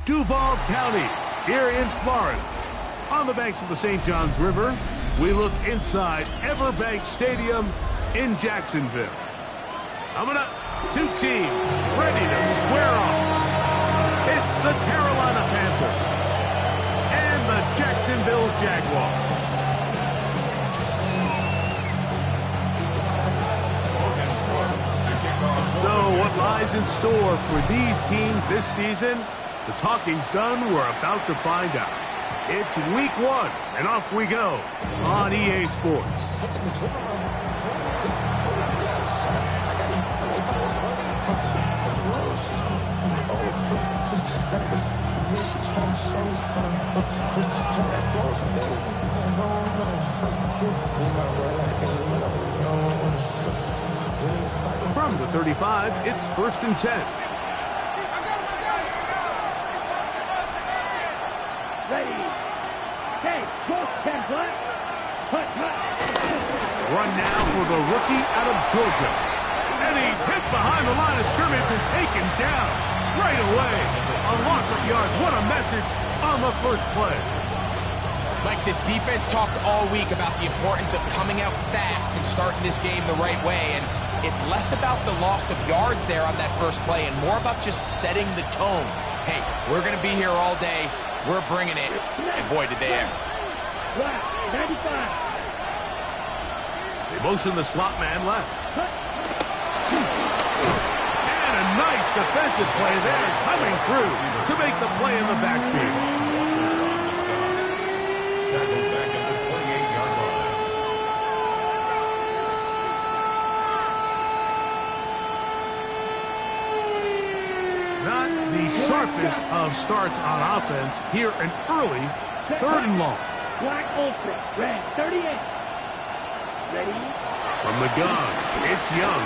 Duval County, here in Florida. On the banks of the St. Johns River, we look inside Everbank Stadium in Jacksonville. Coming up, two teams ready to square off. It's the Carolina Panthers and the Jacksonville Jaguars. So what lies in store for these teams this season? The talking's done. We're about to find out. It's week 1, and off we go on EA Sports. From the 35, it's 1st and 10. Ready. Okay, go, Panther. Run now for the rookie out of Georgia. And he's hit behind the line of scrimmage and taken down right away. A loss of yards. What a message on the first play. Mike, this defense talked all week about the importance of coming out fast and starting this game the right way. And it's less about the loss of yards there on that first play and more about just setting the tone. Hey, we're going to be here all day. We're bringing it. And boy, did they ever. 95. They motion the slot man left. And a nice defensive play there coming through to make the play in the backfield. Tackled back at the 28-yard line. Not the sharpest of starts on offense here, an early 3rd and long. Black Ultra, red, 38. Ready? From the gun, it's Young.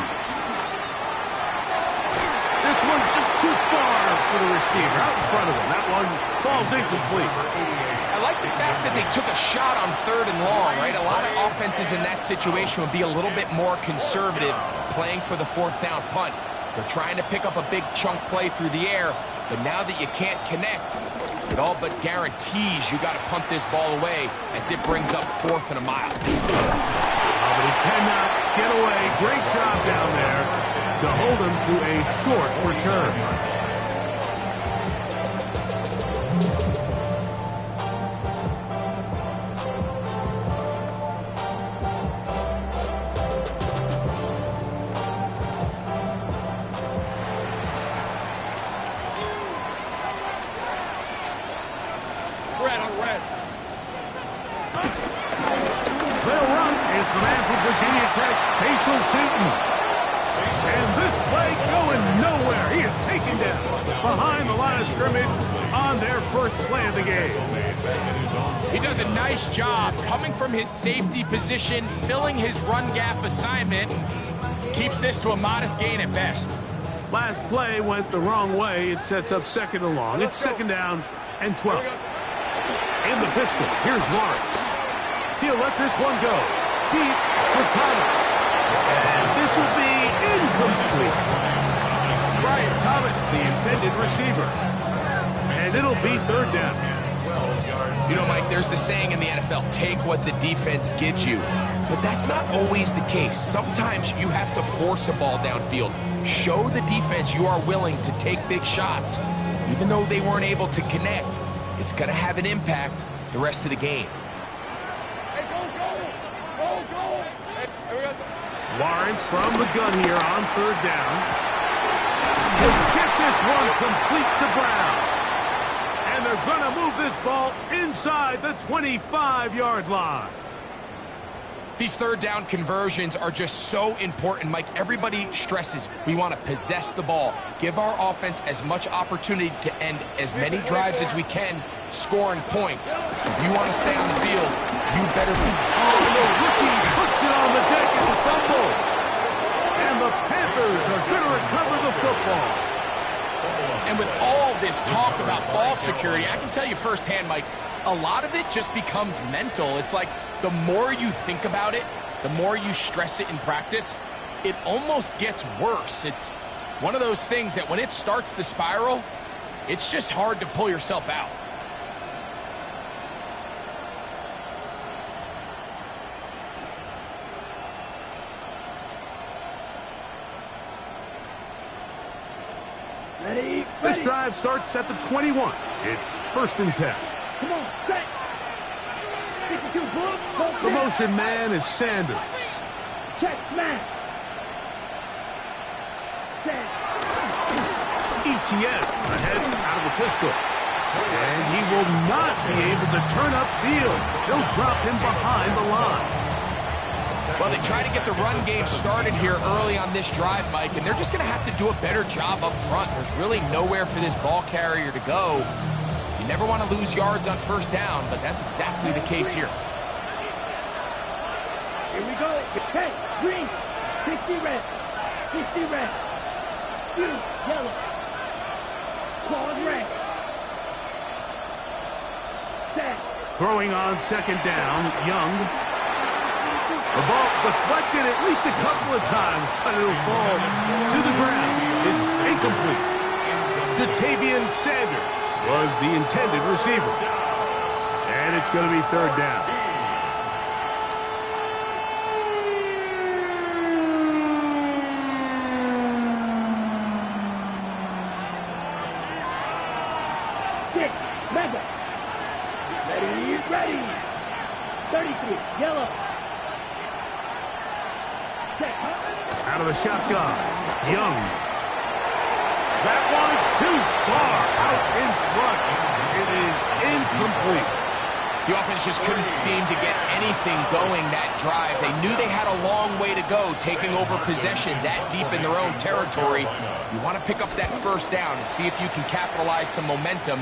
This one just too far for the receiver, out in front of him. That one falls incomplete. I like the fact that they took a shot on 3rd and long, right? A lot of offenses in that situation would be a little bit more conservative playing for the 4th down punt. They're trying to pick up a big chunk play through the air, but now that you can't connect, it all but guarantees you got to punt this ball away as it brings up 4th and a mile. But he cannot get away. Great job down there to hold him to a short return. And this play going nowhere. He is taken down behind the line of scrimmage on their first play of the game. He does a nice job coming from his safety position, filling his run gap assignment, keeps this to a modest gain at best. Last play went the wrong way. It sets up 2nd and long. It's 2nd down and 12. In the pistol, here's Lawrence. He'll let this one go. Deep for Thomas. And this will be incomplete. Brian Thomas, the intended receiver. And it'll be 3rd down. You know, Mike, there's the saying in the NFL, take what the defense gives you. But that's not always the case. Sometimes you have to force a ball downfield. Show the defense you are willing to take big shots. Even though they weren't able to connect, it's going to have an impact the rest of the game. Lawrence from the gun here on 3rd down. He'll get this one complete to Brown. And they're going to move this ball inside the 25-yard line. These 3rd down conversions are just so important, Mike. Everybody stresses we want to possess the ball, give our offense as much opportunity to end as many drives as we can, scoring points. If you want to stay on the field, you better be. Oh, the rookie puts it on the deck as a fumble. And the Panthers are going to recover the football. And with all this talk about ball security, I can tell you firsthand, Mike, a lot of it just becomes mental. It's like the more you think about it, the more you stress it in practice, it almost gets worse. It's one of those things that when it starts to spiral, It's just hard to pull yourself out. Ready? This drive starts at the 21. It's 1st and 10. Come on, set. 52 pull-up. The motion man is Sanders. Check, smash. Set. ETN ahead out of the pistol. And he will not be able to turn upfield. They'll drop him behind the line. Well, they try to get the run game started here early on this drive, Mike, and they're just going to have to do a better job up front. There's really nowhere for this ball carrier to go. You never want to lose yards on 1st down, but that's exactly the case here. Here we go. Okay, green. 60 red. 60 red. Blue, yellow. Claws red. Set. Throwing on 2nd down, Young. The ball deflected at least a couple of times, but it'll fall to the ground. It's incomplete. Jatavian Sanders was the intended receiver. And it's going to be 3rd down. Six, mega. Ready. 33, yellow. Out of the shotgun, Young. That one too far out in front. It is incomplete. The offense just couldn't seem to get anything going that drive. They knew they had a long way to go, taking over possession that deep in their own territory. You want to pick up that 1st down and see if you can capitalize some momentum.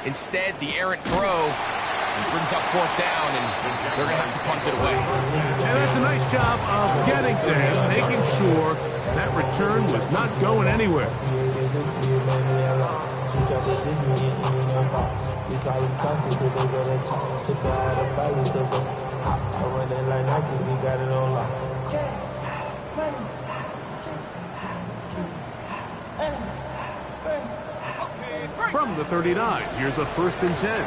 Instead, the errant throw brings up 4th down, and they're going to have to punt it away. And that's a nice job of getting to him, making sure that return was not going anywhere. From the 39, here's a 1st and 10.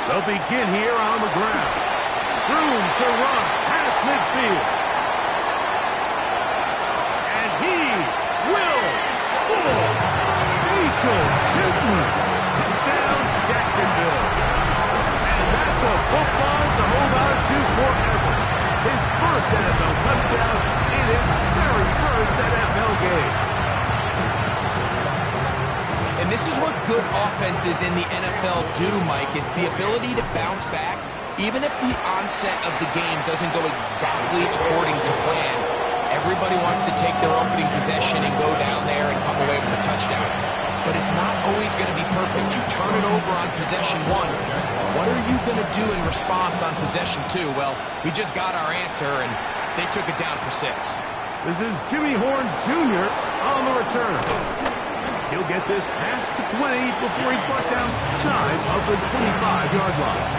They'll begin here on the ground. Room to run past midfield. And he will score. Facial Chilton. Touchdown, Jacksonville. And that's a football to hold on to forever. His first NFL touchdown in his very first NFL game. And this is what good offenses in the NFL do, Mike. It's the ability to bounce back, even if the onset of the game doesn't go exactly according to plan. Everybody wants to take their opening possession and go down there and come away with a touchdown. But it's not always going to be perfect. You turn it over on possession 1. What are you going to do in response on possession 2? Well, we just got our answer, and they took it down for 6. This is Jimmy Horn Jr. on the return. He'll get this past the 20 before he's brought down shy of the 25-yard line.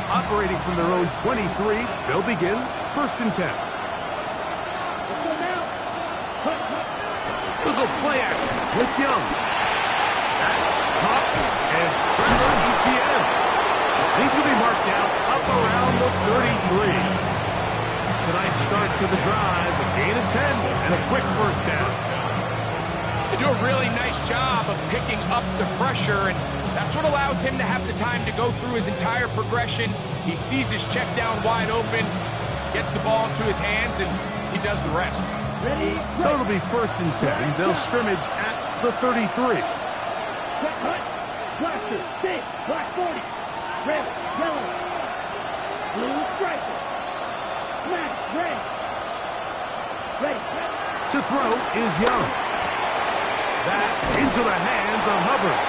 Operating from their own 23, they'll begin 1st and 10. Little play action with Young. Caught, and it's Trevor ETN. He's going to be marked down up around the 33. Tonight's start to the drive, a gain of 10 and a quick 1st down. They do a really nice job of picking up the pressure, and that's what allows him to have the time to go through his entire progression. He sees his check down wide open, gets the ball into his hands, and he does the rest. Ready? So it'll be 1st and 10. They'll scrimmage at the 33. Blaster, big, black 40. Red, yellow, blue striker, smash, red, ready. To throw is Young. That into the hands of Hubbard.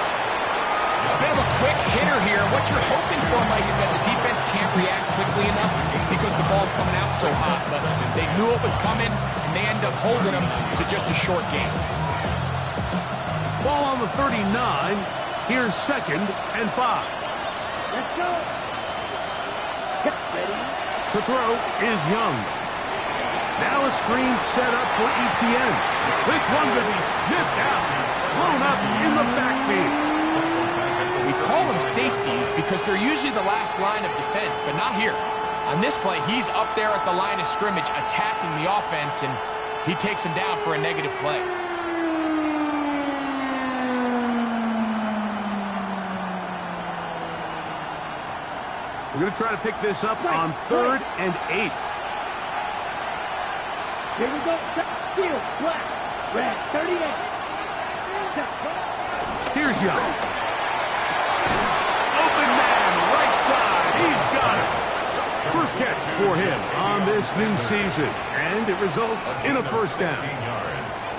A bit of a quick hitter here. What you're hoping for, Mike, is that the defense can't react quickly enough because the ball's coming out so hot. But they knew it was coming, and they end up holding them to just a short game. Ball on the 39. Here's 2nd and 5. Let's go. Ready? To throw is Young. Now a screen set up for Etienne. This one could be sniffed out. Blown up in the backfield. We call them safeties because they're usually the last line of defense, but not here. On this play, he's up there at the line of scrimmage attacking the offense, and he takes him down for a negative play. We're going to try to pick this up on 3rd and 8. Here we go. Field, black, red, 38. Here's Young. Open man, right side. He's got it. First catch for him on this new season, and it results in a first down.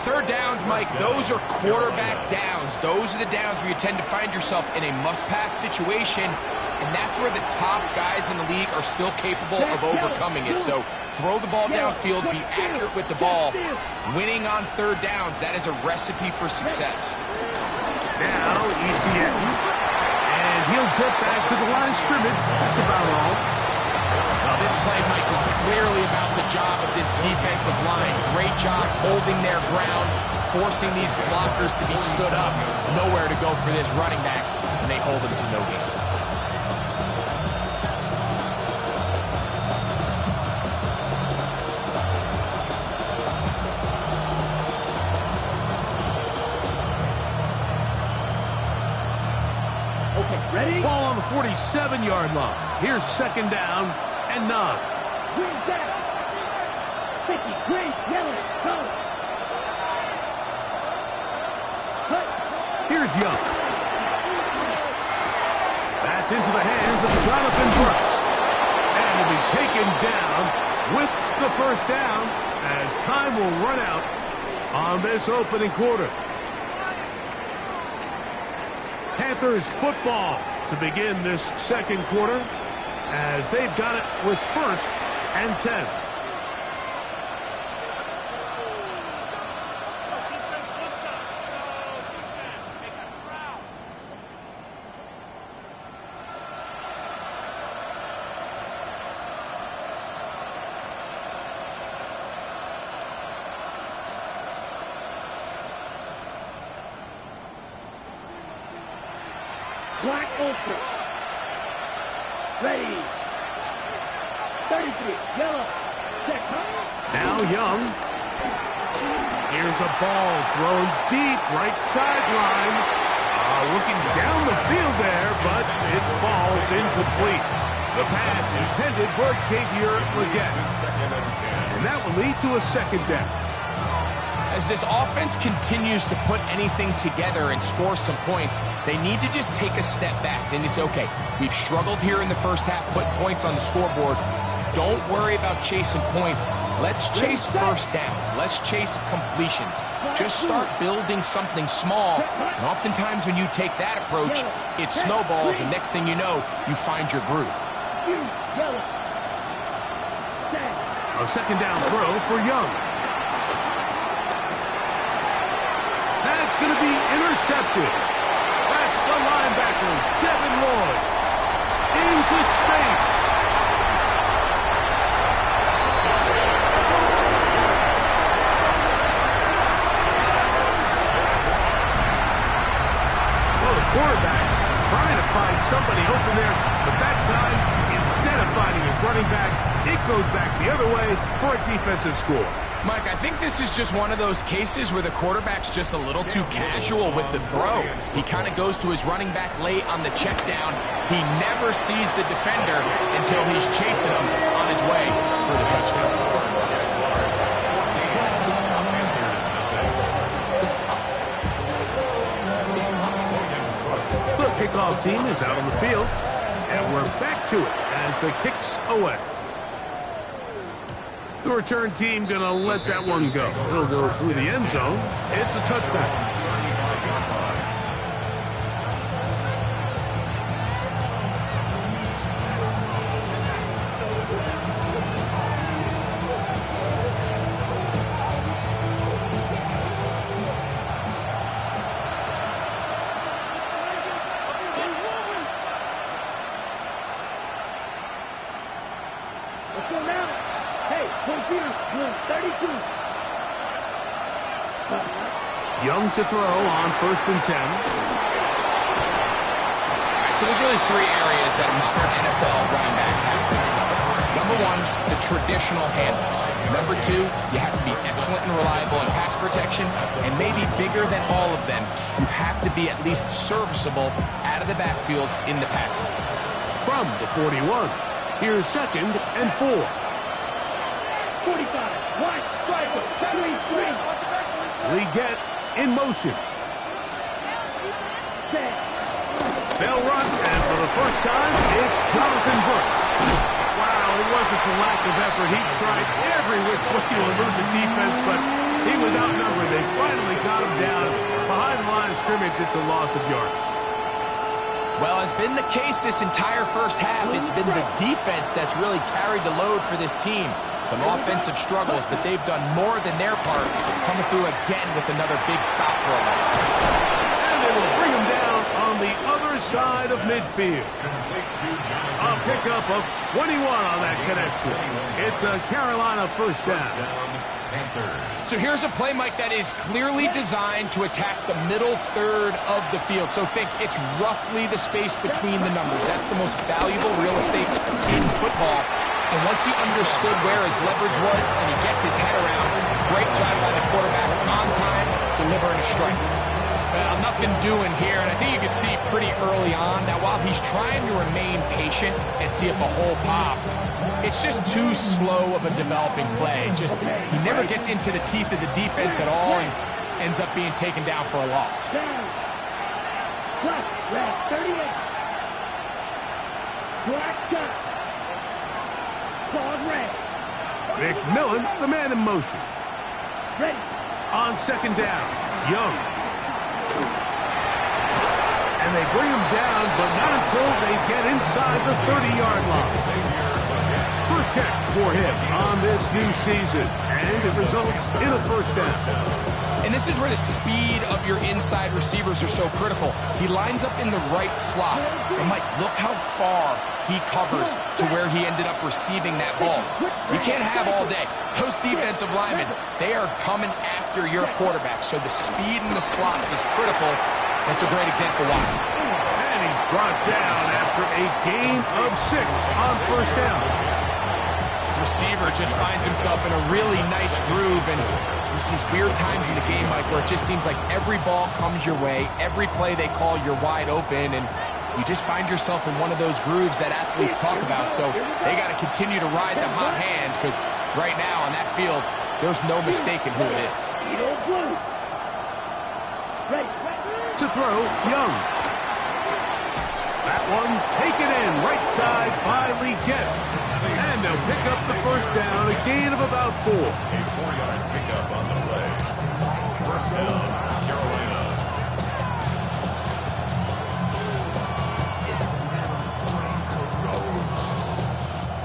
3rd downs, Mike, those are quarterback downs. Those are the downs where you tend to find yourself in a must-pass situation, and that's where the top guys in the league are still capable of overcoming it. So throw the ball downfield, be accurate with the ball. Winning on 3rd downs, that is a recipe for success. Now Etienne, and he'll get back to the line of scrimmage. That's about all. Well, this play, Mike, was clearly about the job of this defensive line. Great job holding their ground, forcing these blockers to be stood up. Nowhere to go for this running back, and they hold him to no gain. Ready? Ball on the 47-yard line. Here's 2nd down and 9. Green back. 50, green, yellow, go. Cut. Here's Young. That's into the hands of Jonathan Bruss. And will be taken down with the first down as time will run out on this opening quarter. Panthers football to begin this 2nd quarter as they've got it with 1st and 10. Black ultra. Ready. 33, yellow. Check. Now Young. Here's a ball thrown deep right sideline. Looking down the field there, but it falls incomplete. The pass intended for Xavier Legette. And that will lead to a 2nd down. As this offense continues to put anything together and score some points, they need to just take a step back and say, okay, we've struggled here in the first half, put points on the scoreboard. Don't worry about chasing points. Let's chase first downs. Let's chase completions. Just start building something small. And oftentimes when you take that approach, it snowballs, and next thing you know, you find your groove. A 2nd down throw for Young. That's going to be intercepted. That's the linebacker, Devin Lloyd. Into space. Well, the quarterback trying to find somebody open there, but that time, instead of finding his running back, it goes back the other way for a defensive score. Mike, I think this is just one of those cases where the quarterback's just a little too casual with the throw. He kind of goes to his running back late on the check down. He never sees the defender until he's chasing him on his way for the touchdown. The kickoff team is out on the field, and we're back to it as the kick's away. The return team going to let that one go. He'll go through the end zone. It's a touchback. Let's go now. Hey, point here, blue 32. Young to throw on 1st and 10. So there's really 3 areas that a modern NFL running back has to excel. Number 1, the traditional handles. Number 2, you have to be excellent and reliable in pass protection, and maybe bigger than all of them, you have to be at least serviceable out of the backfield in the passing. From the 41, here's 2nd and 4. 45, wide striker, 3-3. Leggett in motion. Set. They'll run, and for the first time, it's Jonathan Brooks. Wow, it wasn't for lack of effort. He tried every which way to elude the defense, but he was outnumbered. They finally got him down. Behind the line of scrimmage, it's a loss of yardage. Well, as been the case this entire first half, it's been the defense that's really carried the load for this team. Some offensive struggles, but they've done more than their part, coming through again with another big stop for a loss. And they will bring him down on the other side of midfield. A pickup of 21 on that connection. It's a Carolina first down. So here's a play, Mike, that is clearly designed to attack the middle third of the field. So think it's roughly the space between the numbers. That's the most valuable real estate in football. And once he understood where his leverage was and he gets his head around, great job by the quarterback on time, delivering a strike. Well, nothing doing here, and I think you can see pretty early on that while he's trying to remain patient and see if a hole pops, it's just too slow of a developing play. He never gets into the teeth of the defense at all and ends up being taken down for a loss. Black, red, 38. Black cut. Claude red. McMillan, the man in motion. Ready. On 2nd down, Young. And they bring him down, but not until they get inside the 30-yard line. First catch for him on this new season, and it results in a first down. And this is where the speed of your inside receivers are so critical. He lines up in the right slot. And Mike, look how far he covers to where he ended up receiving that ball. You can't have all day. Those defensive linemen, they are coming after your quarterback. So the speed in the slot is critical. That's a great example why. And he's brought down after a gain of 6 on first down. Receiver just finds himself in a really nice groove, and there's these weird times in the game, Mike, where it just seems like every ball comes your way, every play they call, you're wide open, and you just find yourself in one of those grooves that athletes talk about. So they got to continue to ride the hot hand, because right now on that field, there's no mistaking who it is. To throw, Young. That one taken in, right side by Leggett. And they'll pick up the first down, a gain of about 4. A 4-yard pickup on the play. First down, Carolina.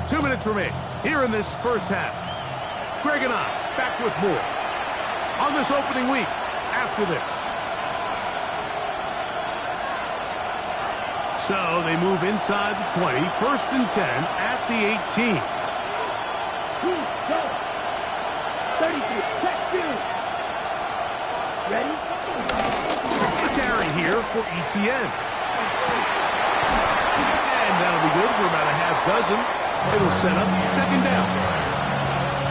2 minutes remain here in this first half. Greg and I back with more on this opening week after this. So they move inside the 20, 1st and 10 at the 18. 33, check 2. Ready? A carry here for ETN. And that'll be good for about a half dozen. It'll set up 2nd down.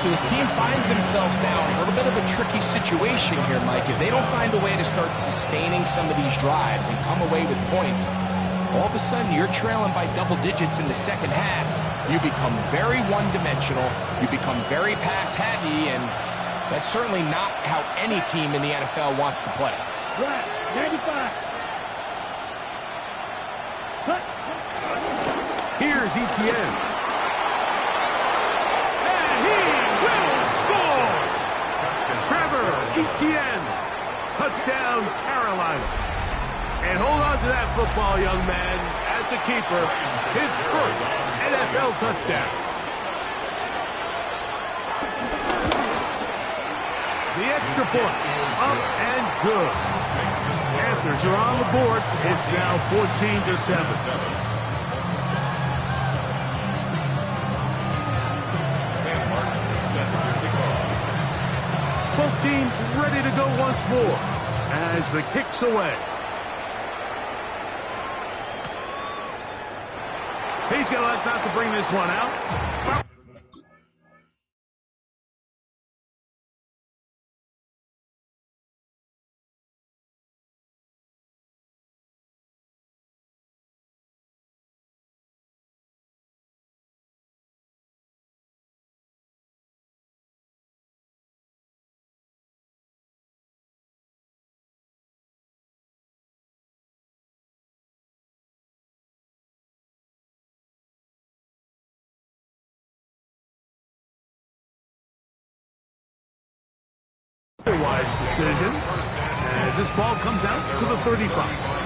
So this team finds themselves now in a little bit of a tricky situation here, Mike. If they don't find a way to start sustaining some of these drives and come away with points, all of a sudden you're trailing by double digits in the second half. You become very one-dimensional. You become very pass-heavy, and that's certainly not how any team in the NFL wants to play. Right, 95. Cut. Here's ETN. And he will score! Trevor Etienne. Touchdown, Carolina. And hold on to that football, young man. As a keeper, his first NFL touchdown. The extra point, up and good. Panthers are on the board. It's now 14-7. seems ready to go once more as the kick's away. He's going to elect not to bring this one out. Wise decision as this ball comes out to the 35.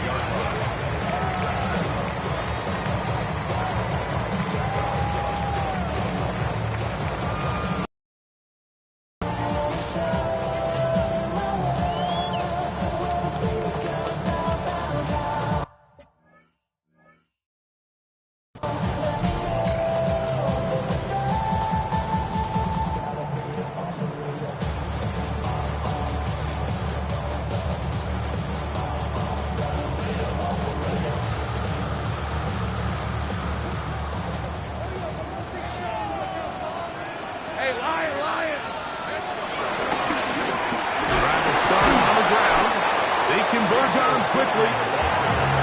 Converge on him quickly.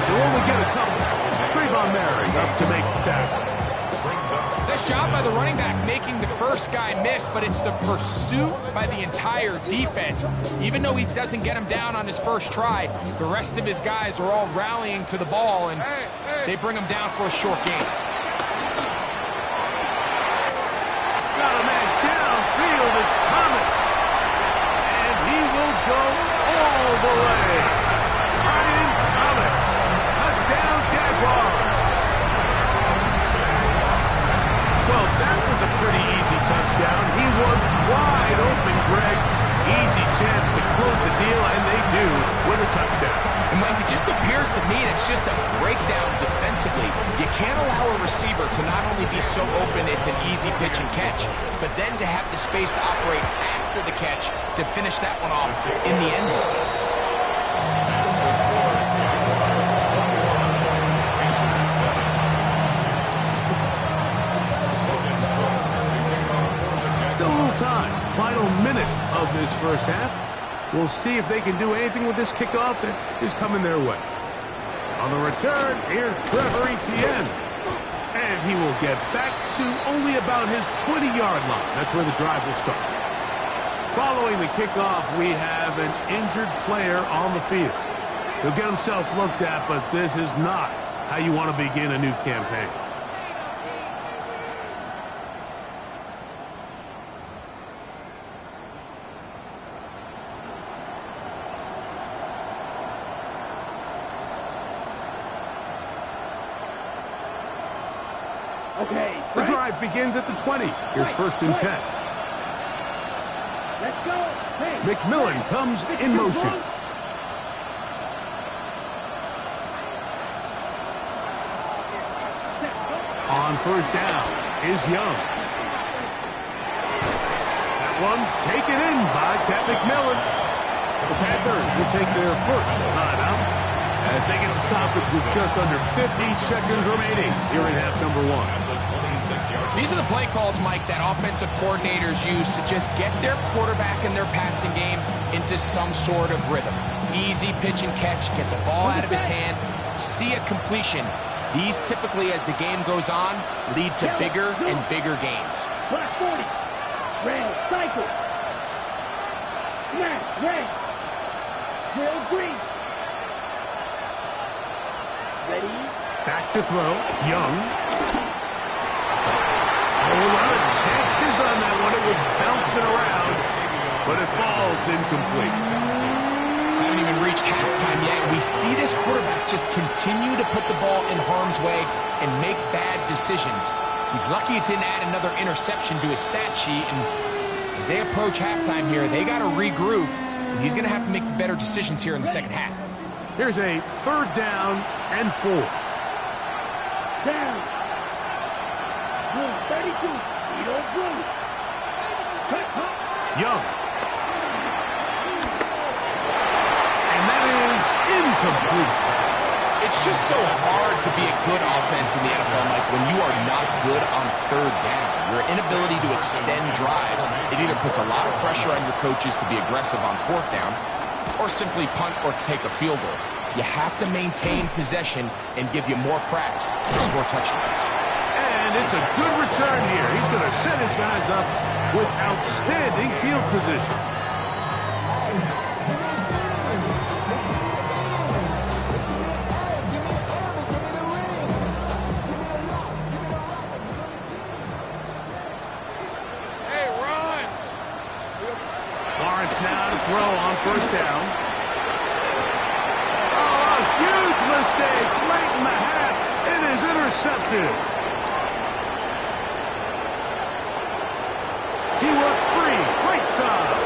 They'll only get a couple. Trayvon Merrick up to make the tackle. Nice job by the running back making the first guy miss, but it's the pursuit by the entire defense. Even though he doesn't get him down on his first try, the rest of his guys are all rallying to the ball, and they bring him down for a short gain. Got a man downfield. It's Thomas. And he will go all the way. Ryan Thomas. Touchdown, Jaguars. Well, that was a pretty easy touchdown. He was wide open, Greg. Easy chance to close the deal, and they do with a touchdown. And Mike, it just appears to me that's just a breakdown defensively. You can't allow a receiver to not only be so open it's an easy pitch and catch, but then to have the space to operate after the catch to finish that one off in the end zone. Still a little time. Final minute of this first half. We'll see if they can do anything with this kickoff that is coming their way. On the return, here's Trevor Etienne. And he will get back to only about his 20-yard line. That's where the drive will start. Following the kickoff, we have an injured player on the field. He'll get himself looked at, but this is not how you want to begin a new campaign. Okay. The drive begins at the 20. Here's first and 10. Let's go. Hey, McMillan comes in motion. On first down is Young. That one taken in by Ted McMillan. The Panthers will take their first timeout as they get the stoppage with just under 50 seconds remaining here in half number one. These are the play calls, Mike, that offensive coordinators use to just get their quarterback and their passing game into some sort of rhythm. Easy pitch and catch, get the ball out of his hand, see a completion. These typically, as the game goes on, lead to bigger and bigger gains. Black 40. Red, cycle. Smash, red. Drill, green. Ready. Back to throw. Young. A lot of chances on that one. It was bouncing around, but it falls incomplete. Haven't even reached halftime yet. We see this quarterback just continue to put the ball in harm's way and make bad decisions. He's lucky it didn't add another interception to his stat sheet, and as they approach halftime here, they got to regroup, and he's going to have to make better decisions here in the second half. Here's a third down and 4. Down. Blue 32. Edo blue. Cut. Young. Incomplete. It's just so hard to be a good offense in the NFL, Mike, when you are not good on third down. Your inability to extend drives, it either puts a lot of pressure on your coaches to be aggressive on fourth down or simply punt or take a field goal. You have to maintain possession and give you more cracks to score touchdowns. And it's a good return here. He's going to set his guys up with outstanding field position. Now to throw on first down. Oh, a huge mistake late in the half. It is intercepted. He works free. Right side.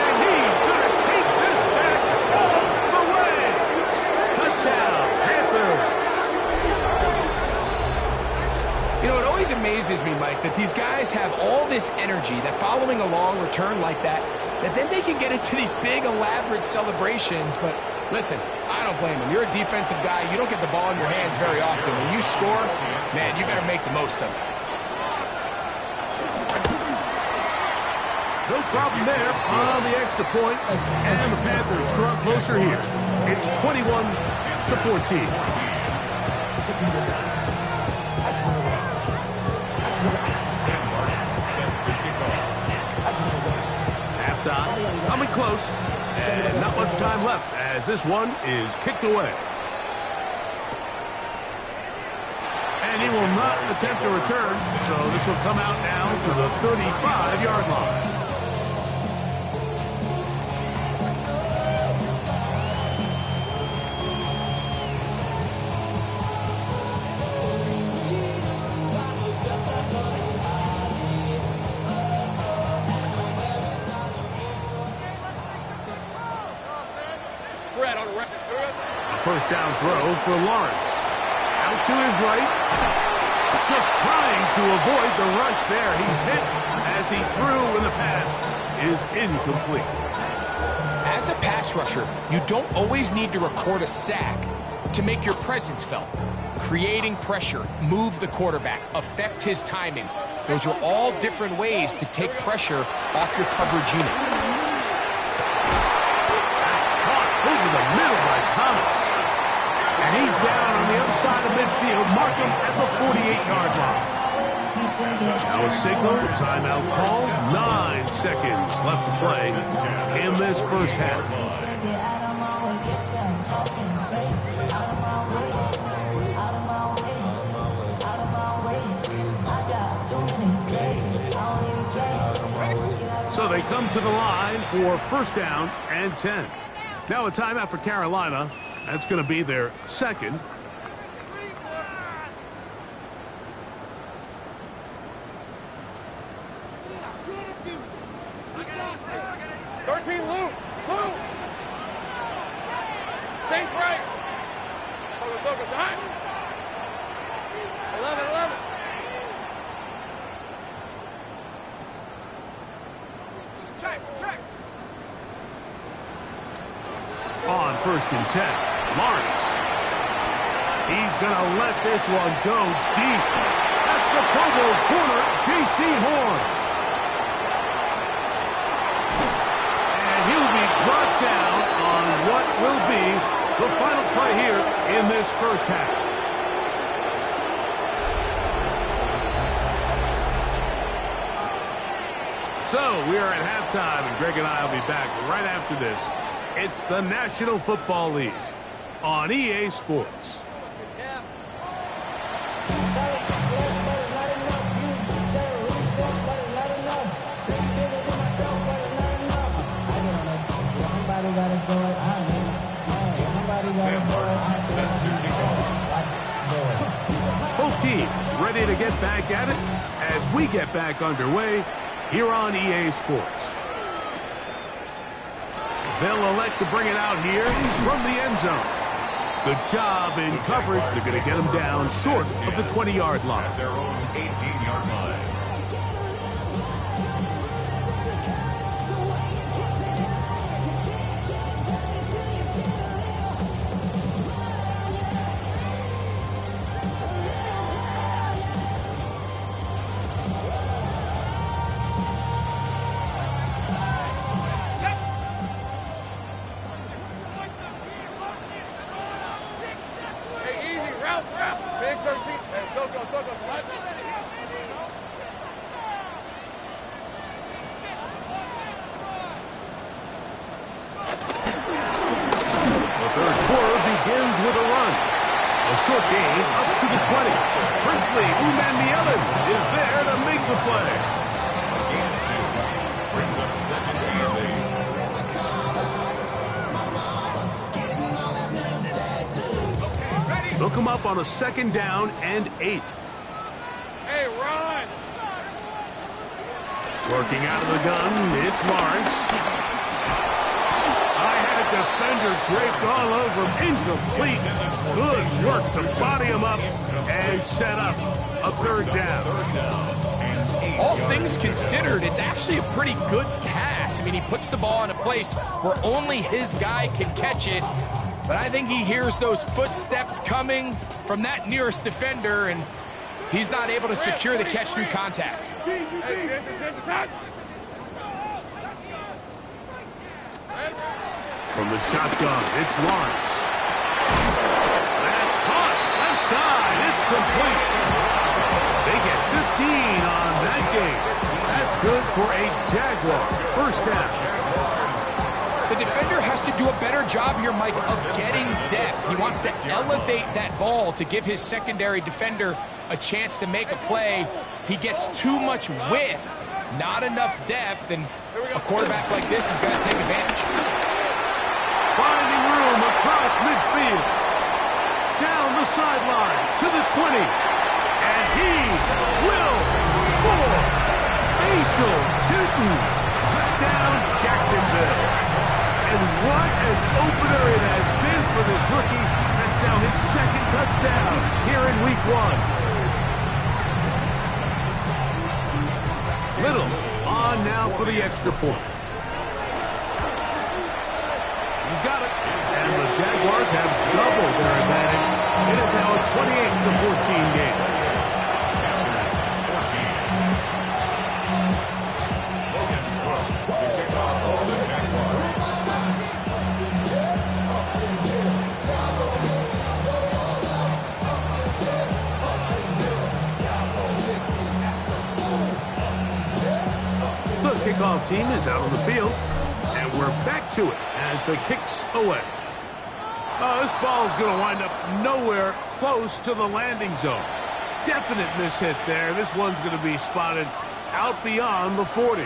And he's going to take this back all the way. Touchdown, Panther. You know, it always amazes me, Mike, that these guys have all this energy, that following a long return like that then they can get into these big, elaborate celebrations. But listen, I don't blame them. You're a defensive guy. You don't get the ball in your hands very often. When you score, man, you better make the most of it. No problem there on the extra point, and the Panthers draw closer here. It's 21-14. Halftime, coming close, and not much time left as this one is kicked away. And he will not attempt a return, so this will come out now to the 35-yard line. First down throw for Lawrence. Out to his right. Just trying to avoid the rush there. He's hit as he threw, and the pass is incomplete. As a pass rusher, you don't always need to record a sack to make your presence felt. Creating pressure, move the quarterback, affect his timing. Those are all different ways to take pressure off your coverage unit. That's caught over the middle by Thomas. And he's down on the other side of midfield, marking at the 48-yard line. Now a signal, timeout call, 9 seconds left to play in this first half. So they come to the line for first down and 10. Now a timeout for Carolina. That's going to be their second. On first and 10, Lawrence. He's going to let this one go deep. That's the Pro Bowl corner, J.C. Horn. And he'll be brought down on what will be the final play here in this first half. So we are at halftime, and Greg and I will be back right after this. It's the National Football League on EA Sports. Both teams ready to get back at it as we get back underway here on EA Sports. They'll elect to bring it out here from the end zone. Good job in coverage. They're going to get him down short of the 20-yard line. At their own 18-yard line. The third quarter begins with a run. A short gain up to the 20. Princely Umanmielen is there to make the play. Gain of 2. Brings up second and 8. Look him up on a second down and 8. Hey, run! Working out of the gun, it's Lawrence. I had a defender draped all over him. Incomplete. Good work to body him up and set up a third down. All things considered, it's actually a pretty good pass. I mean, he puts the ball in a place where only his guy can catch it. But I think he hears those footsteps coming from that nearest defender, and he's not able to secure the catch through contact. From the shotgun, it's Lawrence. That's caught. Left side. It's complete. They get 15 on that game. That's good for a Jaguar first down. The defender has to do a better job here, Mike, of getting depth. He wants to elevate that ball to give his secondary defender a chance to make a play. He gets too much width, not enough depth, and a quarterback like this is going to take advantage. Finding room across midfield. Down the sideline to the 20. And he will score. Facial Tootin. Touchdown, Jacksonville. And what an opener it has been for this rookie. That's now his second touchdown here in week 1. Little on now for the extra point. He's got it. And the Jaguars have doubled their advantage. It is now a 28-14 game. The kickoff team is out on the field, and we're back to it as the kicks away. This ball is going to wind up nowhere close to the landing zone. Definite mishit there. This one's going to be spotted out beyond the 40.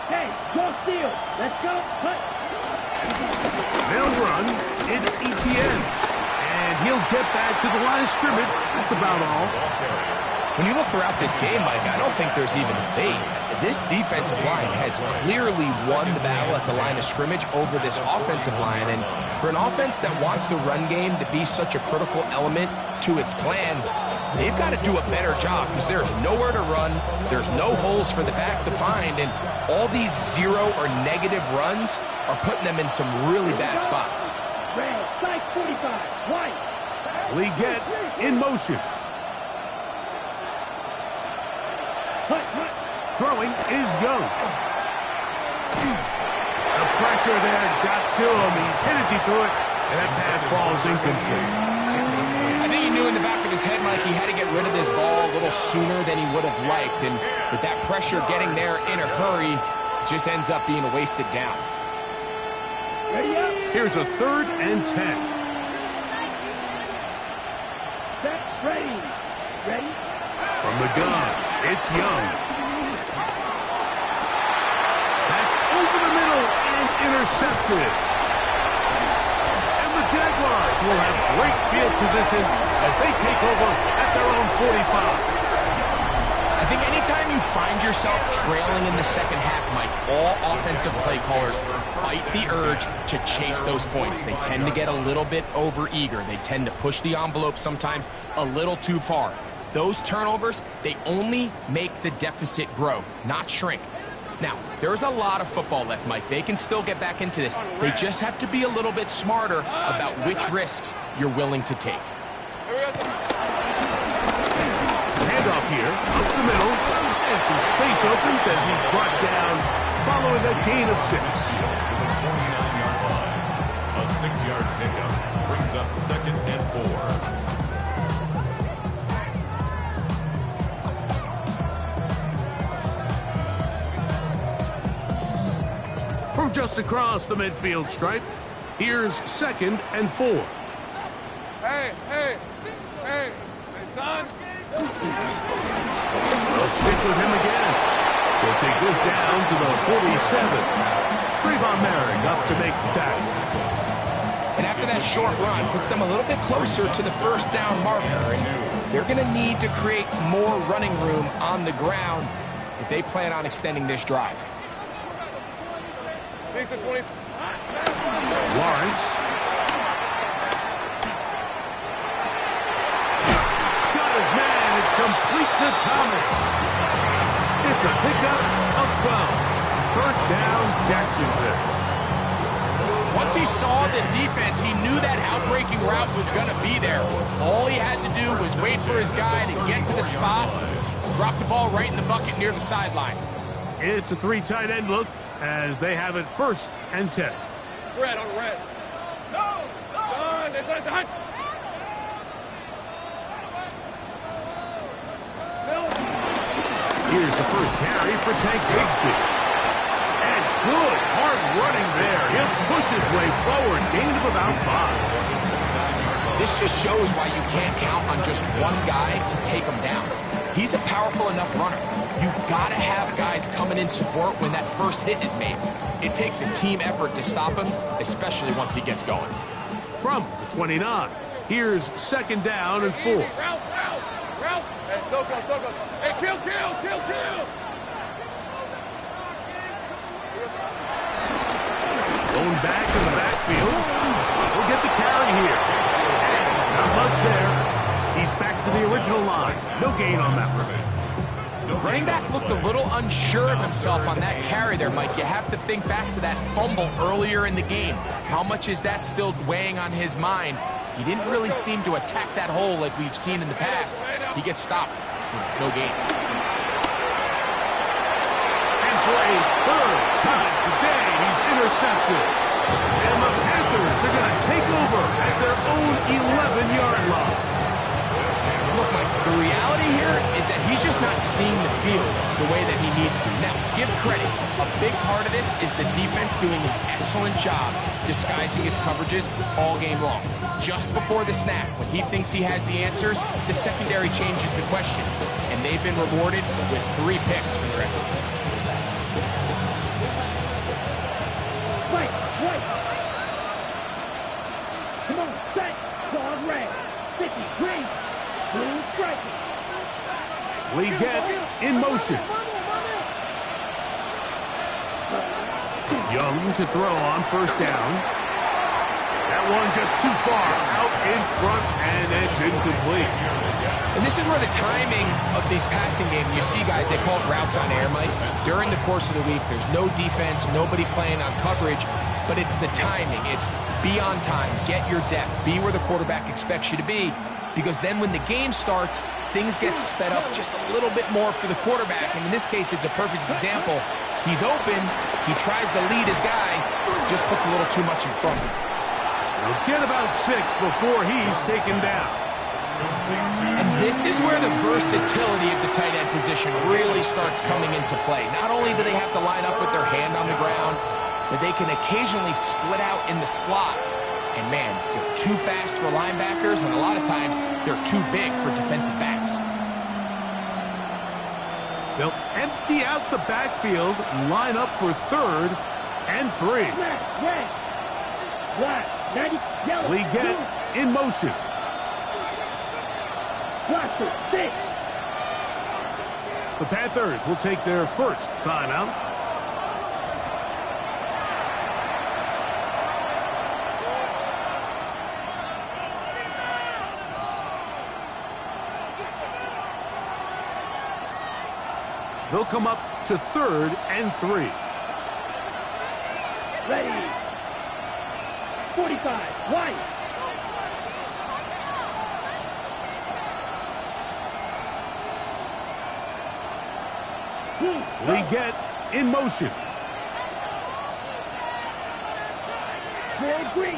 Hey, cross field. Let's go. Cut. They'll run. It's Etienne. And he'll get back to the line of scrimmage. That's about all. When you look throughout this game, Mike, I don't think there's even a debate. This defensive line has clearly won the battle at the line of scrimmage over this offensive line. And for an offense that wants the run game to be such a critical element to its plan, they've got to do a better job because there's nowhere to run. There's no holes for the back to find. And all these zero or negative runs are putting them in some really bad spots. Red, strike 45. White. Leggett in motion. Cut, cut. Throwing is Young. The pressure there got to him. He's hit as he threw it, and that pass ball is incomplete. I think he knew in the back of his head, Mike, he had to get rid of this ball a little sooner than he would have liked. And with that pressure getting there in a hurry, it just ends up being a wasted down. Ready up. Here's a 3rd and 10. Set. Ready. Ready. From the gun, it's Young. That's over the middle and intercepted. And the Jaguars will have great field position as they take over at their own 45. I think anytime you find yourself trailing in the second half, Mike, all offensive play callers fight the urge to chase those points. They tend to get a little bit over-eager. They tend to push the envelope sometimes a little too far. Those turnovers, they only make the deficit grow, not shrink. Now, there's a lot of football left, Mike. They can still get back into this. They just have to be a little bit smarter about which risks you're willing to take. here, up the middle, and some space opens as he's brought down following a gain of 6. A 6-yard pickup brings up 2nd and 4. From just across the midfield stripe, here's 2nd and 4. Hey, son. They'll stick with him again. They'll take this down to the 47. Trayvon Merrick up to make the tackle. And after that short run, puts them a little bit closer to the first down marker. And they're going to need to create more running room on the ground if they plan on extending this drive. Lawrence. Got his man. It's complete to Thomas. It's a pickup of 12. First down, Jacksonville. Once he saw the defense, he knew that outbreaking route was going to be there. All he had to do was wait for his guy to get to the spot, drop the ball right in the bucket near the sideline. It's a 3 tight end look as they have it 1st and 10. Red on red. No! Done! It's on. Here's the first carry for Tank Bigsby. And good hard running there. He'll push his way forward. Gain of about 5. This just shows why you can't count on just one guy to take him down. He's a powerful enough runner. You've got to have guys coming in support when that first hit is made. It takes a team effort to stop him, especially once he gets going. From the 29, here's 2nd down and 4. Route. Hey, Soko. Hey, kill. Going back in the backfield. We'll get the carry here. And not much there. He's back to the original line. No gain on that one. Running back looked a little unsure of himself on that carry there, Mike. You have to think back to that fumble earlier in the game. How much is that still weighing on his mind? He didn't really seem to attack that hole like we've seen in the past. He gets stopped for no gain. And for a 3rd time today, he's intercepted. And the Panthers are going to take over at their own 11-yard line. Look, Mike, the reality here is that he's just not seeing the field the way that he needs to. Now, give credit. A big part of this is the defense doing an excellent job disguising its coverages all game long. Just before the snap, when he thinks he has the answers, the secondary changes the questions, and they've been rewarded with 3 picks for their effort. Right. Come on, set. Dog red. 50, green. Blue striking. Leggett in motion. Young to throw on 1st down. That one just too far out in front, and it's incomplete. And this is where the timing of these passing games, you see guys, they call it routes on air, Mike. During the course of the week, there's no defense, nobody playing on coverage, but it's the timing. It's be on time, get your depth, be where the quarterback expects you to be, because then when the game starts, things get sped up just a little bit more for the quarterback. And in this case, it's a perfect example. He's open, he tries to lead his guy, just puts a little too much in front of him. He'll get about 6 before he's taken down. And this is where the versatility of the tight end position really starts coming into play. Not only do they have to line up with their hand on the ground, but they can occasionally split out in the slot. And man, they're too fast for linebackers, and a lot of times they're too big for defensive backs. They'll empty out the backfield and line up for 3rd and 3. Red. Black. 90. Yellow. Leggett in motion. Blaster. 6. The Panthers will take their 1st timeout. They'll come up to 3rd and 3. Ready. 45. White. We get in motion. Four green.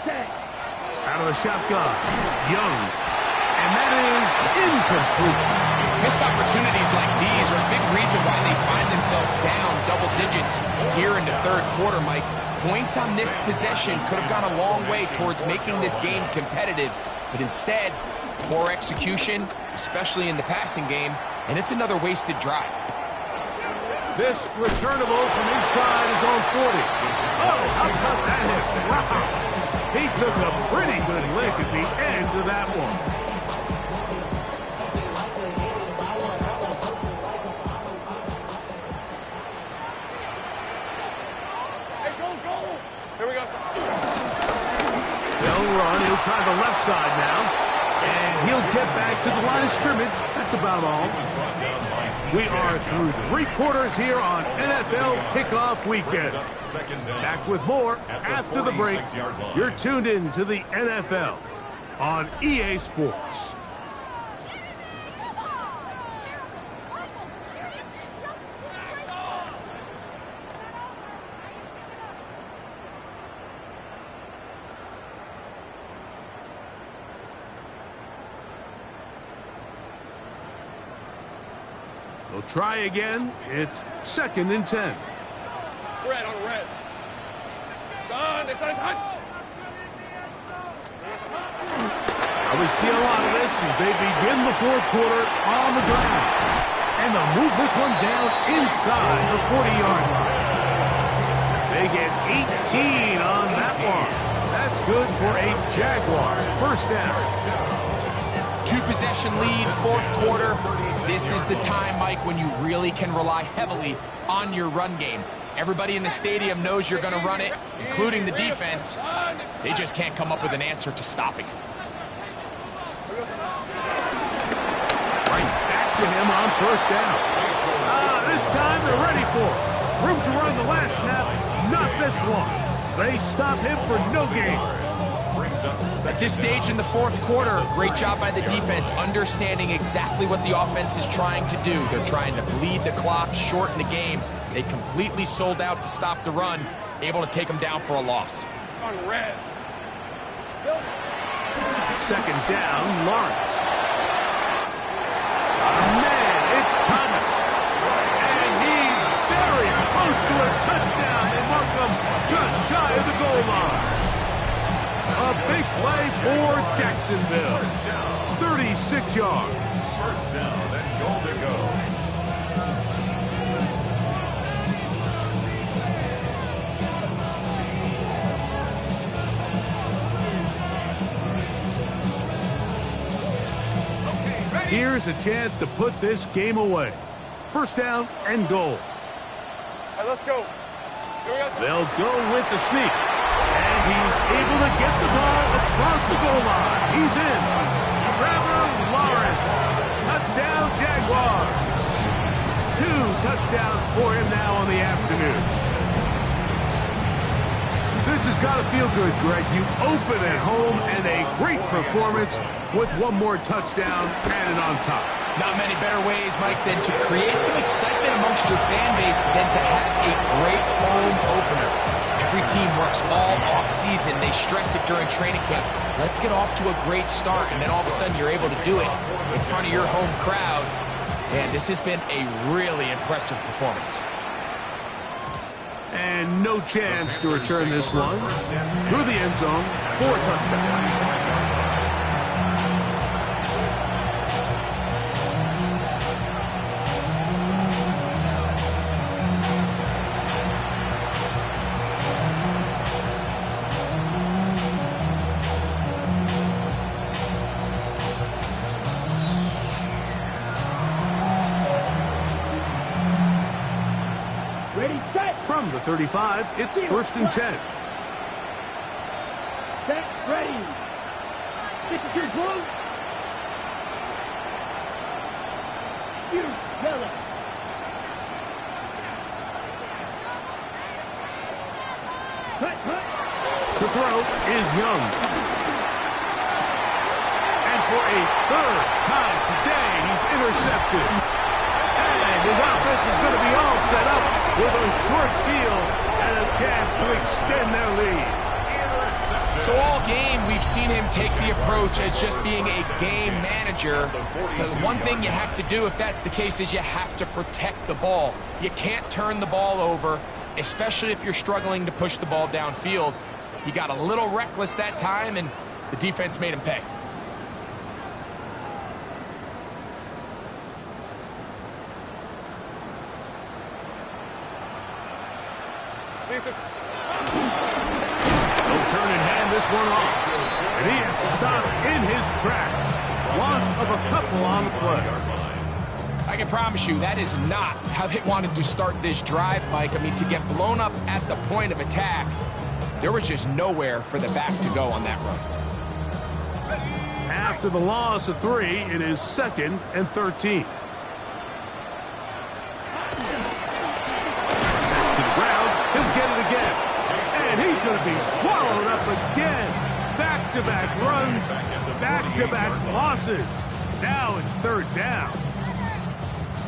Set. Out of the shotgun. Young. And that is incomplete. Missed opportunities like these are a big reason why they find themselves down double digits here in the third quarter, Mike. Points on this possession could have gone a long way towards making this game competitive, but instead, poor execution, especially in the passing game, and it's another wasted drive. This returnable from inside his own 40. Oh, how about that hit? Wow. He took a pretty good lick at the end of that one. Here we go. They'll run. He'll try the left side now. And he'll get back to the line of scrimmage. That's about all. We are through 3 quarters here on NFL Kickoff Weekend. Back with more after the break. You're tuned in to the NFL on EA Sports. They'll try again. It's 2nd and 10. Red on red. Done. It's on. We see a lot of this as they begin the 4th quarter on the ground. And they'll move this one down inside the 40-yard line. They get 18 on that one. That's good for a Jaguar. First down. 2-possession lead, 4th quarter. This is the time, Mike, when you really can rely heavily on your run game. Everybody in the stadium knows you're going to run it, including the defense. They just can't come up with an answer to stopping it. Right back to him on first down. This time they're ready for it. Room to run the last snap, not this one. They stop him for no gain. At this stage in the 4th quarter, great job by the defense, understanding exactly what the offense is trying to do. They're trying to bleed the clock, shorten the game. They completely sold out to stop the run, able to take them down for a loss. On red. 2nd down, Lawrence. Man, it's Thomas. And he's very close to a touchdown. They mark him just shy of the goal line. A big play for Jacksonville. 36 yards. First down and goal to go. Here's a chance to put this game away. First down and goal. All right, let's go. Here we go. They'll go with the sneak. And he's able to get the ball across the goal line. He's in. Trevor Lawrence. Touchdown, Jaguars. 2 touchdowns for him now on the afternoon. This has got to feel good, Greg. You open at home and a great performance with one more touchdown added on top. Not many better ways, Mike, than to create some excitement amongst your fan base than to have a great home opener. Every team works all off-season. They stress it during training camp. Let's get off to a great start, and then all of a sudden you're able to do it in front of your home crowd. And this has been a really impressive performance. And no chance to return this one. Through the end zone, 4 touchdowns. From the 35, it's 1st and 10. Set, ready. Signature blue. You, yellow. Cut. To throw is Young. And for a 3rd time today, he's intercepted. And his offense is going to be all set up with a short field and a chance to extend their lead. So all game, we've seen him take the approach as just being a game manager. The one thing you have to do if that's the case is you have to protect the ball. You can't turn the ball over, especially if you're struggling to push the ball downfield. He got a little reckless that time, and the defense made him pay. He'll turn and hand this one off. And he is stopped in his tracks. Loss of a couple on the play. I can promise you that is not how they wanted to start this drive, Mike. I mean, to get blown up at the point of attack, there was just nowhere for the back to go on that run. After the loss of 3, it is 2nd and 13. Back to the ground. He'll get it again. And he's going to be swallowed up again. Back-to-back runs, back-to-back losses. Now it's 3rd down.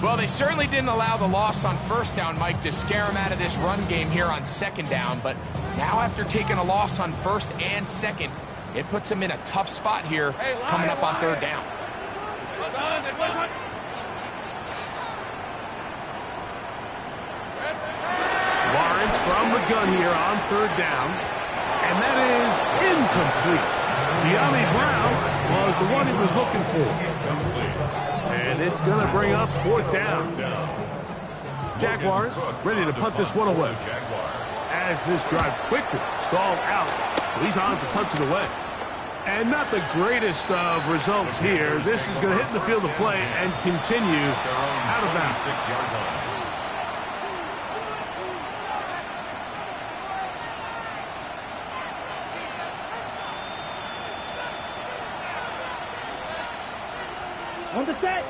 Well, they certainly didn't allow the loss on 1st down, Mike, to scare him out of this run game here on 2nd down. But now after taking a loss on 1st and 2nd, it puts him in a tough spot here coming up on 3rd down. Lawrence from the gun here on 3rd down. And that is incomplete. Gianni Brown was the one he was looking for. And it's going to bring up 4th down. Jaguars ready to punt this one away. As this drive quickly stalled out, so he's on to punt it away. And not the greatest of results here. This is going to hit in the field of play and continue out of bounds. On the set.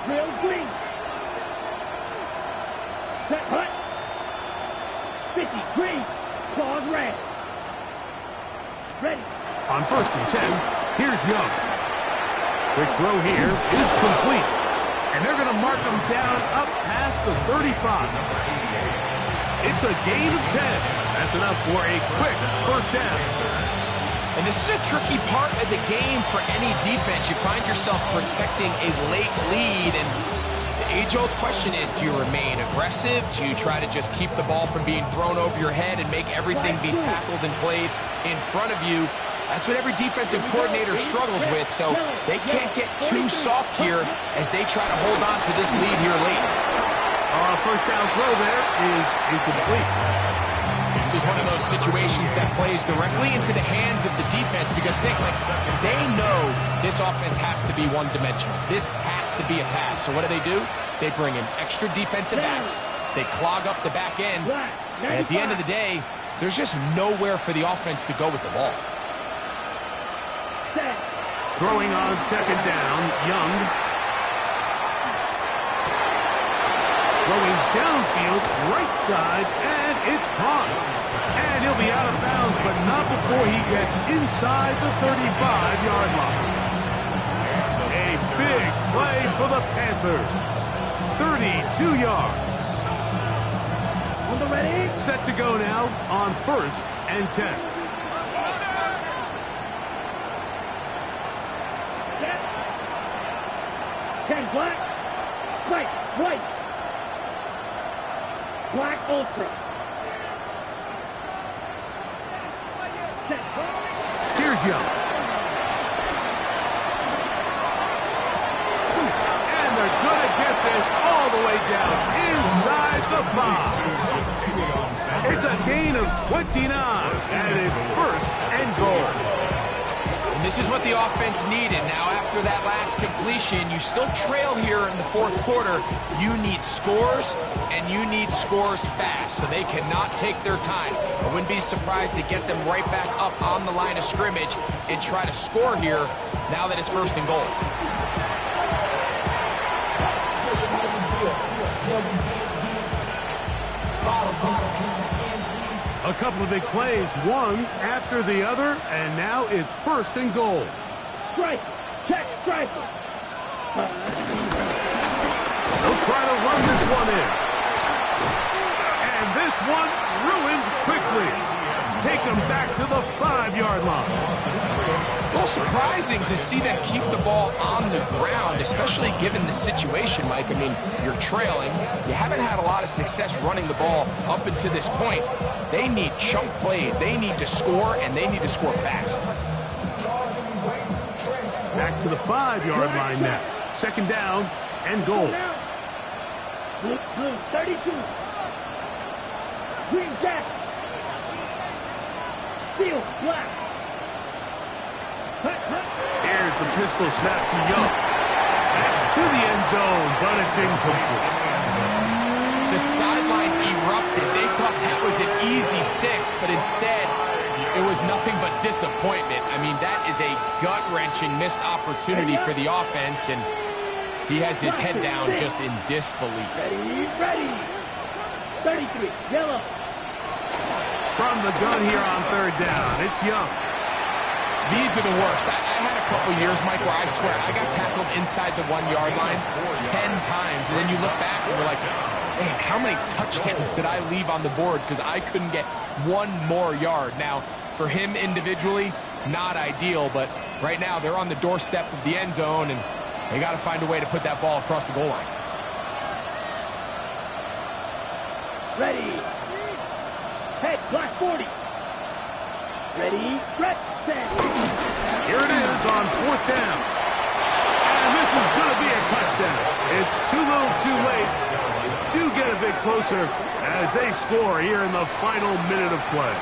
Real green. Set hut. 50 green. Claws red. Ready. On 1st and 10, here's Young. Quick throw here is complete. And they're going to mark him down up past the 35. It's a gain of 10. That's enough for a quick 1st down. And this is a tricky part of the game for any defense. You find yourself protecting a late lead, and the age-old question is, do you remain aggressive? Do you try to just keep the ball from being thrown over your head and make everything be tackled and played in front of you? That's what every defensive coordinator struggles with, so they can't get too soft here as they try to hold on to this lead here late. 1st down throw there is incomplete. This is one of those situations that plays directly into the hands of the defense because they know this offense has to be one-dimensional. This has to be a pass. So what do? They bring in extra defensive backs. They clog up the back end. And at the end of the day, there's just nowhere for the offense to go with the ball. Throwing on 2nd down, Young. Throwing downfield, right side, and it's caught. And he'll be out of bounds, but not before he gets inside the 35-yard line. A big play for the Panthers. 32 yards. On the ready. Set to go now on 1st and 10. Set. 10 black. White. White. Black Ultra. Set. Here's Young. And they're going to get this all the way down inside the 5. It's a gain of 29, and it's 1st and goal. And this is what the offense needed. Now, after that last completion, you still trail here in the 4th quarter. You need scores, and you need scores fast, so they cannot take their time. I wouldn't be surprised to get them right back up on the line of scrimmage and try to score here now that it's 1st and goal. A couple of big plays, one after the other, and now it's 1st and goal. Strike. Check. Strike. They'll try to run this one in. And this one ruined quickly. Take them back to the 5-yard line. A little surprising to see them keep the ball on the ground, especially given the situation, Mike. I mean, you're trailing. You haven't had a lot of success running the ball up until this point. They need chunk plays. They need to score, and they need to score fast. Back to the 5-yard line now. Second down and goal. Blue, 32. Green Jack. Steel, black. Here's the pistol snap to Young. That's to the end zone, but it's incomplete. The sideline erupted. They thought that was an easy 6, but instead, it was nothing but disappointment. I mean, that is a gut-wrenching missed opportunity for the offense, and he has his head down just in disbelief. Ready. 33, yellow. From the gun here on third down, it's Young. These are the worst. I had a couple years, Mike, where I swear I got tackled inside the 1-yard line 10 times, and then you look back and you're like, man, how many touchdowns did I leave on the board because I couldn't get one more yard? Now, for him individually, not ideal, but right now they're on the doorstep of the end zone, and they got to find a way to put that ball across the goal line. Ready. Head, black 40. Ready, press, set. Here it is on fourth down. And this is going to be a touchdown. It's too little too late. Do get a bit closer as they score here in the final minute of play.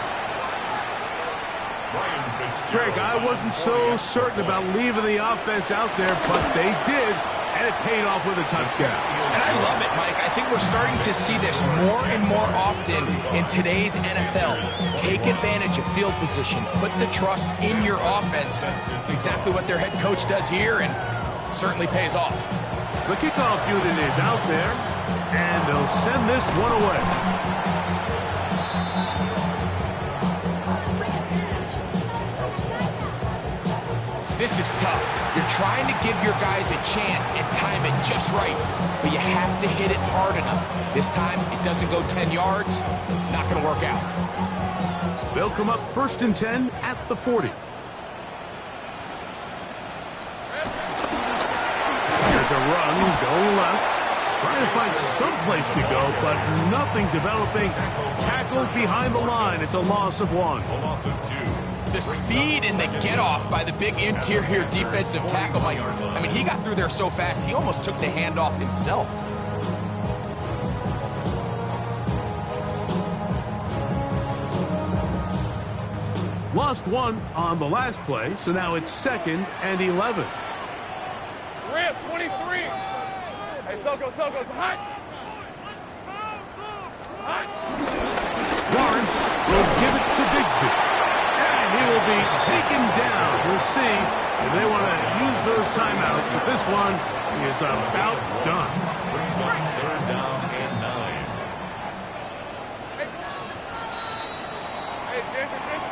Greg, I wasn't so certain about leaving the offense out there, but they did, and it paid off with a touchdown. And I love it, Mike. I think we're starting to see this more and more often in today's NFL. Take advantage of field position. Put the trust in your offense. It's exactly what their head coach does here, and certainly pays off. The kickoff unit is out there, and they'll send this one away. This is tough. You're trying to give your guys a chance and time it just right, but you have to hit it hard enough. This time, it doesn't go 10 yards. Not going to work out. They'll come up 1st and 10 at the 40. Here's a run going left. Trying to find some place to go, but nothing developing. Tackled behind the line. It's a loss of 1. A loss of 2. The speed and the get-off by the big interior defensive tackle, Mike. I mean, he got through there so fast, he almost took the handoff himself. Lost 1 on the last play, so now it's 2nd and 11. Rip, 23. Hey, Soko, hot. Lawrence will give it to Bigsby. And he will be taken down. We'll see if they want to use those timeouts, but this one is about done. Brings up 3rd down and 9.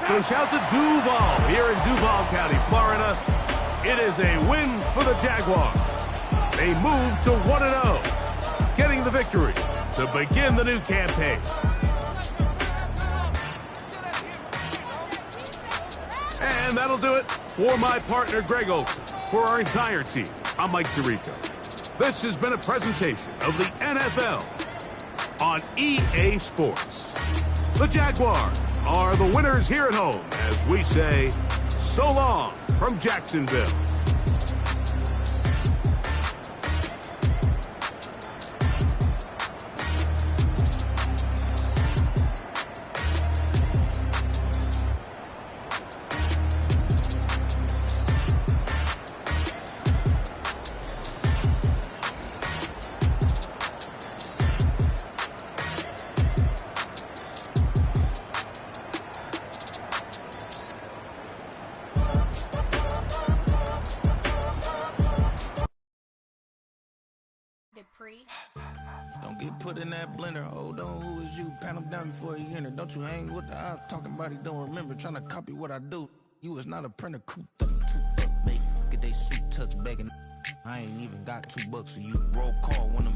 So shout to Duval here in Duval County, Florida. It is a win for the Jaguars. They move to 1-0, getting the victory to begin the new campaign. And that'll do it for my partner, Greg Olson. For our entire team, I'm Mike Tirico. This has been a presentation of the NFL on EA Sports. The Jaguars are the winners here at home as we say, so long from Jacksonville. Don't get put in that blender. Hold on, who is you? Pat him down before you enter. Don't you hang with the ops talking about he don't remember. Trying to copy what I do. You is not a printer. Coop up, make get they suit touch begging. I ain't even got $2 for you. Roll call when I'm